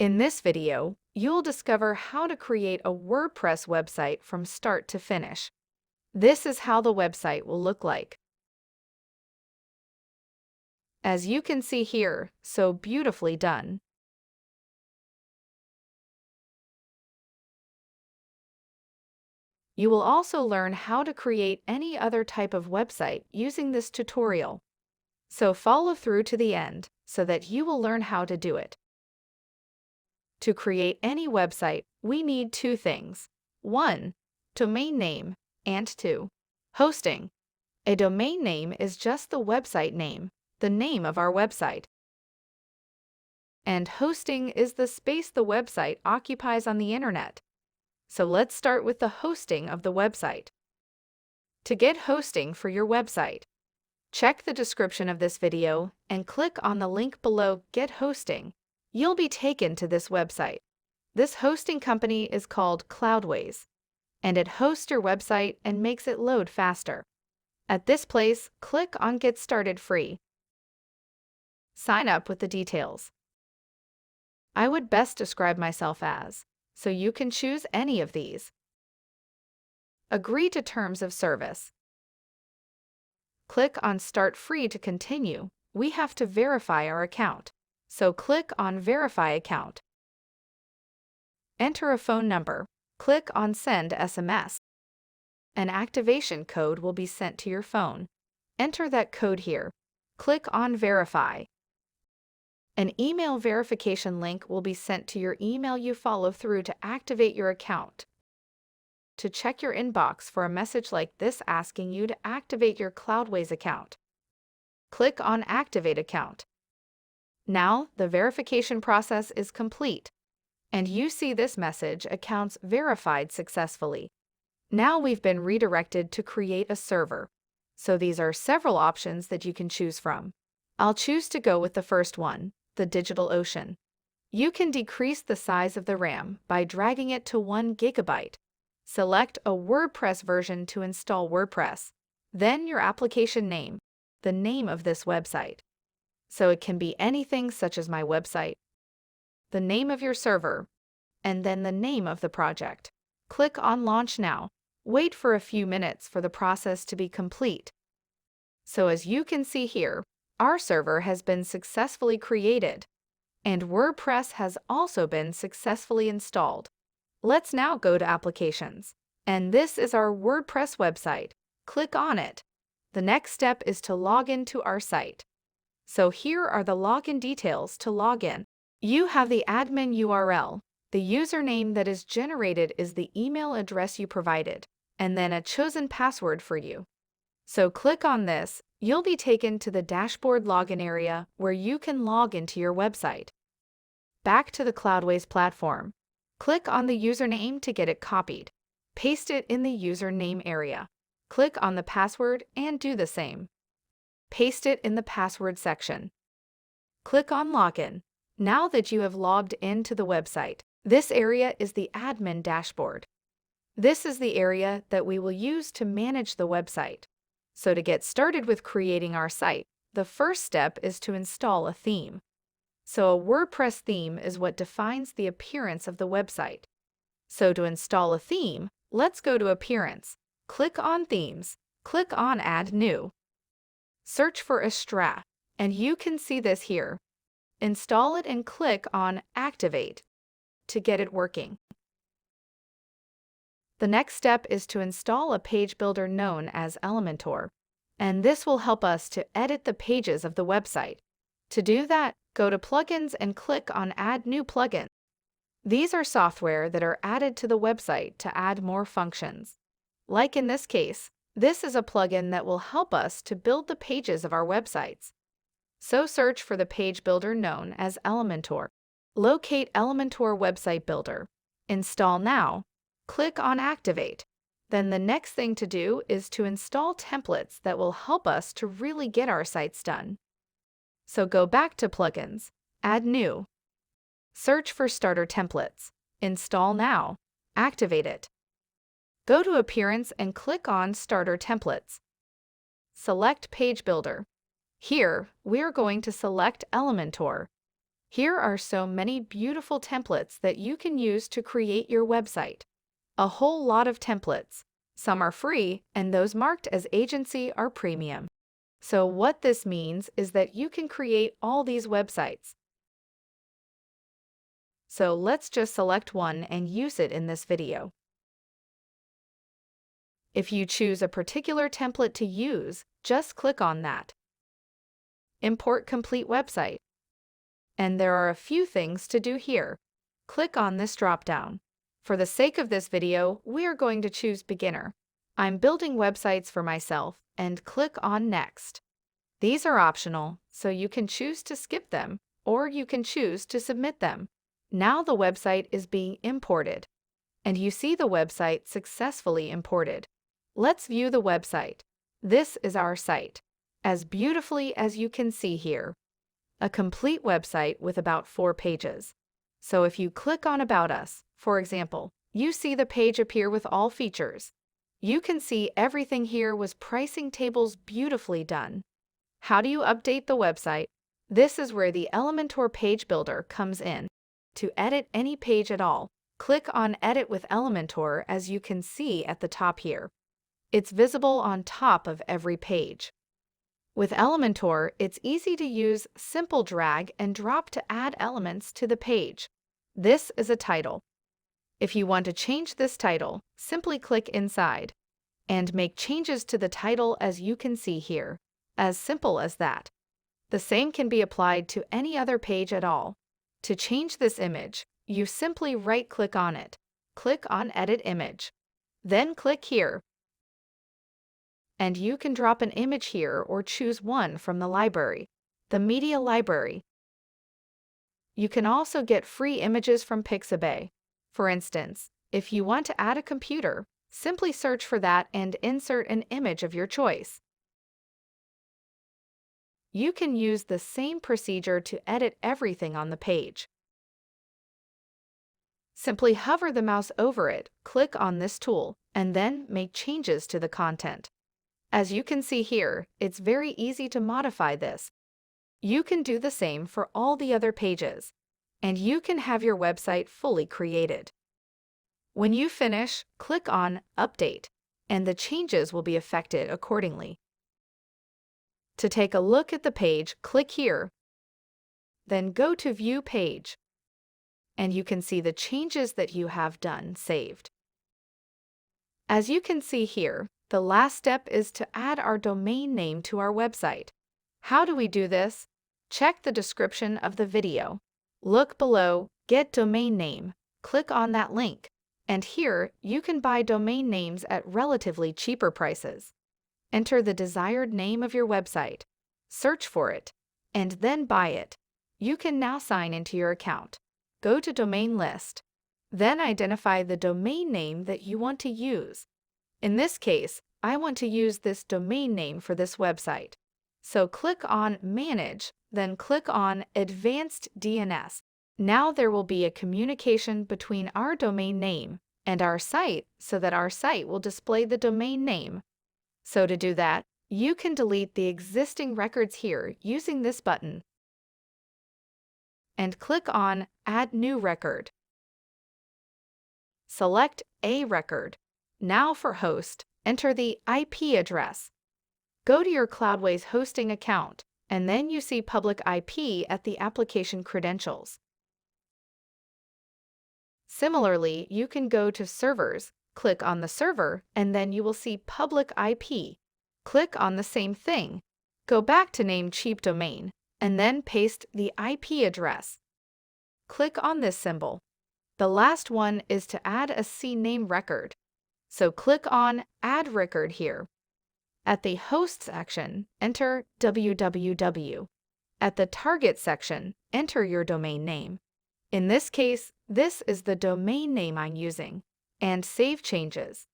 In this video, you'll discover how to create a WordPress website from start to finish. This is how the website will look like. As you can see here, so beautifully done. You will also learn how to create any other type of website using this tutorial. So follow through to the end so that you will learn how to do it. To create any website, we need two things. 1. Domain name, and 2. Hosting. A domain name is just the website name, the name of our website. And hosting is the space the website occupies on the internet. So let's start with the hosting of the website. To get hosting for your website, check the description of this video and click on the link below Get Hosting. You'll be taken to this website. This hosting company is called Cloudways, and it hosts your website and makes it load faster. At this place, click on Get Started Free. Sign up with the details. I would best describe myself as, so you can choose any of these. Agree to terms of service. Click on Start Free to continue. We have to verify our account, so click on Verify Account. Enter a phone number. Click on Send SMS. An activation code will be sent to your phone. Enter that code here. Click on Verify. An email verification link will be sent to your email you follow through to activate your account. To check your inbox for a message like this asking you to activate your Cloudways account, click on Activate Account. Now, the verification process is complete, and you see this message, Accounts verified successfully. Now we've been redirected to create a server. So these are several options that you can choose from. I'll choose to go with the first one, the DigitalOcean. You can decrease the size of the RAM by dragging it to 1 GB. Select a WordPress version to install WordPress. Then your application name, the name of this website. So it can be anything such as my website, the name of your server, and then the name of the project. Click on Launch Now. Wait for a few minutes for the process to be complete. So as you can see here, our server has been successfully created, and WordPress has also been successfully installed. Let's now go to Applications. And this is our WordPress website. Click on it. The next step is to log into our site. So here are the login details to log in. You have the admin URL. The username that is generated is the email address you provided, and then a chosen password for you. So click on this. You'll be taken to the dashboard login area where you can log into your website. Back to the Cloudways platform. Click on the username to get it copied. Paste it in the username area. Click on the password and do the same. Paste it in the password section. Click on Login. Now that you have logged into the website, this area is the admin dashboard. This is the area that we will use to manage the website. So to get started with creating our site, the first step is to install a theme. So a WordPress theme is what defines the appearance of the website. So to install a theme, let's go to Appearance. Click on Themes. Click on Add New. Search for Astra, and you can see this here. Install it and click on Activate to get it working. The next step is to install a page builder known as Elementor, and this will help us to edit the pages of the website. To do that, go to Plugins and click on Add New Plugin. These are software that are added to the website to add more functions. Like in this case, this is a plugin that will help us to build the pages of our websites. So search for the page builder known as Elementor. Locate Elementor Website Builder. Install now. Click on Activate. Then the next thing to do is to install templates that will help us to really get our sites done. So go back to Plugins, Add New. Search for Starter Templates. Install now. Activate it. Go to Appearance and click on Starter Templates. Select Page Builder. Here, we are going to select Elementor. Here are so many beautiful templates that you can use to create your website. A whole lot of templates. Some are free, and those marked as agency are premium. So what this means is that you can create all these websites. So let's just select one and use it in this video. If you choose a particular template to use, just click on that. Import complete website. And there are a few things to do here. Click on this drop-down. For the sake of this video, we are going to choose beginner. I'm building websites for myself, and click on next. These are optional, so you can choose to skip them, or you can choose to submit them. Now the website is being imported, and you see the website successfully imported. Let's view the website. This is our site, as beautifully as you can see here. A complete website with about 4 pages. So if you click on About Us, for example, you see the page appear with all features. You can see everything here was pricing tables beautifully done. How do you update the website? This is where the Elementor page builder comes in. To edit any page at all, click on Edit with Elementor as you can see at the top here. It's visible on top of every page. With Elementor, it's easy to use simple drag and drop to add elements to the page. This is a title. If you want to change this title, simply click inside and make changes to the title as you can see here. As simple as that. The same can be applied to any other page at all. To change this image, you simply right-click on it. Click on Edit Image. Then click here. And you can drop an image here or choose one from the library, the media library. You can also get free images from Pixabay. For instance, if you want to add a computer, simply search for that and insert an image of your choice. You can use the same procedure to edit everything on the page. Simply hover the mouse over it, click on this tool, and then make changes to the content. As you can see here, it's very easy to modify this. You can do the same for all the other pages, and you can have your website fully created. When you finish, click on Update, and the changes will be affected accordingly. To take a look at the page, click here. Then go to View Page, and you can see the changes that you have done saved. As you can see here, the last step is to add our domain name to our website. How do we do this? Check the description of the video. Look below, Get Domain Name. Click on that link. And here, you can buy domain names at relatively cheaper prices. Enter the desired name of your website. Search for it, and then buy it. You can now sign into your account. Go to Domain List. Then identify the domain name that you want to use. In this case, I want to use this domain name for this website. So click on Manage, then click on Advanced DNS. Now there will be a communication between our domain name and our site so that our site will display the domain name. So to do that, you can delete the existing records here using this button. And click on Add New Record. Select a record. Now for host, enter the IP address. Go to your Cloudways hosting account, and then you see public IP at the application credentials. Similarly, you can go to Servers, click on the server, and then you will see public IP. Click on the same thing. Go back to Name Cheap Domain, and then paste the IP address. Click on this symbol. The last one is to add a CNAME record. So click on Add Record here. At the Host section, enter www. At the Target section, enter your domain name. In this case, this is the domain name I'm using, and save changes.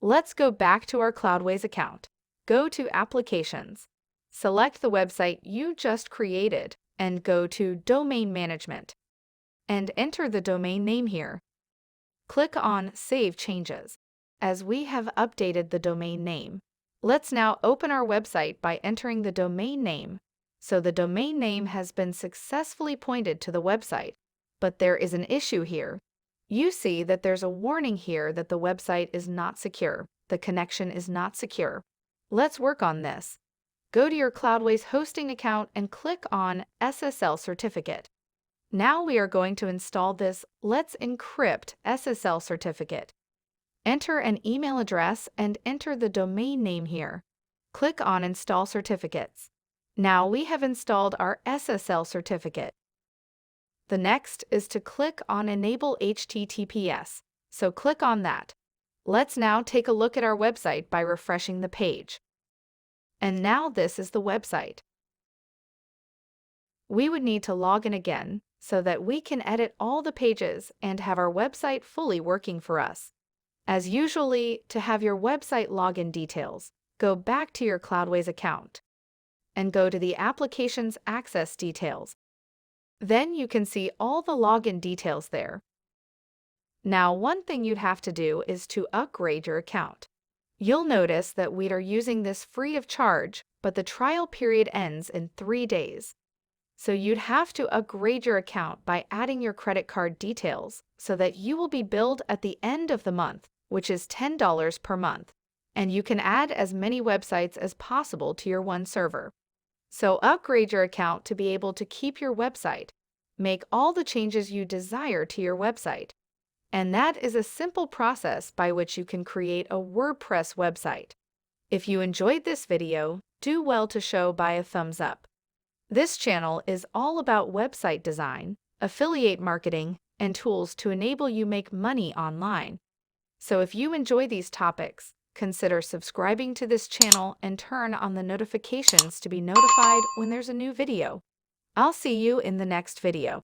Let's go back to our Cloudways account. Go to Applications. Select the website you just created and go to Domain Management. And enter the domain name here. Click on Save Changes. As we have updated the domain name, let's now open our website by entering the domain name. so the domain name has been successfully pointed to the website. But there is an issue here. You see that there's a warning here that the website is not secure. The connection is not secure. Let's work on this. Go to your Cloudways hosting account and click on SSL certificate. Now we are going to install this Let's Encrypt SSL certificate. Enter an email address and enter the domain name here. Click on Install Certificates. Now we have installed our SSL certificate. The next is to click on Enable HTTPS, so click on that. Let's now take a look at our website by refreshing the page. And now this is the website. We would need to log in again so that we can edit all the pages and have our website fully working for us. As usually, to have your website login details, go back to your Cloudways account and go to the Applications Access Details. Then you can see all the login details there. Now, one thing you'd have to do is to upgrade your account. You'll notice that we are using this free of charge, but the trial period ends in 3 days. So you'd have to upgrade your account by adding your credit card details so that you will be billed at the end of the month, which is $10 per month. And you can add as many websites as possible to your one server. So upgrade your account to be able to keep your website. Make all the changes you desire to your website. And that is a simple process by which you can create a WordPress website. If you enjoyed this video, do well to show by a thumbs up. This channel is all about website design, affiliate marketing, and tools to enable you make money online. So if you enjoy these topics, consider subscribing to this channel and turn on the notifications to be notified when there's a new video. I'll see you in the next video.